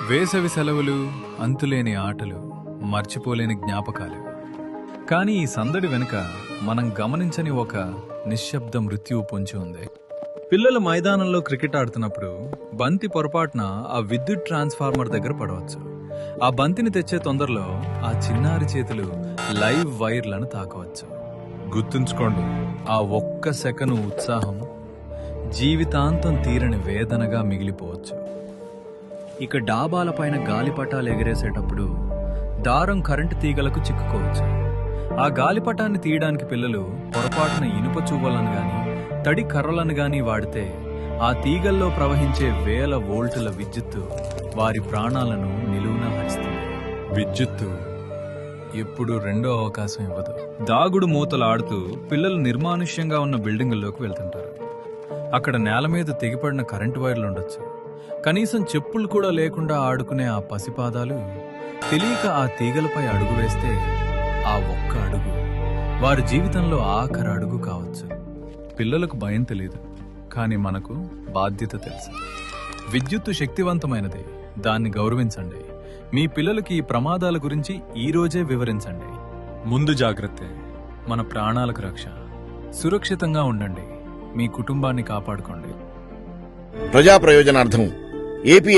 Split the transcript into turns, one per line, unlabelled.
వేసవి సెలవులు, అంతులేని ఆటలు, మర్చిపోలేని జ్ఞాపకాలు. కానీ ఈ సందడి వెనుక మనం గమనించని ఒక నిశ్శబ్ద మృత్యువు పొంచి ఉంది. పిల్లలు మైదానంలో క్రికెట్ ఆడుతున్నప్పుడు బంతి పొరపాటున ఆ విద్యుత్ ట్రాన్స్ఫార్మర్ దగ్గర పడవచ్చు. ఆ బంతిని తెచ్చే తొందరలో ఆ చిన్నారి చేతులు లైవ్ వైర్లను తాకవచ్చు. గుర్తుంచుకోండి, ఆ ఒక్క సెకను ఉత్సాహం జీవితాంతం తీరని వేదనగా మిగిలిపోవచ్చు. ఇక డాబాలపైన గాలిపటాలు ఎగరేసేటప్పుడు దారం కరెంటు తీగలకు చిక్కుకోవచ్చు. ఆ గాలిపటాన్ని తీయడానికి పిల్లలు పొరపాటున ఇనుప చువ్వలను గాని తడి కర్రలను గాని వాడితే ఆ తీగల్లో ప్రవహించే వేల వోల్టుల విద్యుత్తు వారి ప్రాణాలను నిలువునా హరిస్తుంది. విద్యుత్తు ఎప్పుడు రెండో అవకాశం ఇవ్వదు. దాగుడు మూతలు ఆడుతూ పిల్లలు నిర్మానుష్యంగా ఉన్న బిల్డింగుల్లోకి వెళ్తుంటారు. అక్కడ నేల మీద తెగిపడిన కరెంటు వైర్లు ఉండొచ్చు. కనీసం చెప్పులు కూడా లేకుండా ఆడుకునే ఆ పసిపాదాలు తెలియక ఆ తీగలపై అడుగు వేస్తే ఆ ఒక్క అడుగు వారి జీవితంలో ఆఖరి అడుగు కావచ్చు. పిల్లలకు భయం తెలియదు, కానీ మనకు బాధ్యత తెలుసు. విద్యుత్తు శక్తివంతమైనది, దాన్ని గౌరవించండి. మీ పిల్లలకి ఈ ప్రమాదాల గురించి ఈ రోజే వివరించండి. ముందు జాగ్రత్తే మన ప్రాణాలకు రక్ష. సురక్షితంగా ఉండండి, మీ కుటుంబాన్ని కాపాడుకోండి.
ప్రజా ప్రయోజనార్థం ఏపీ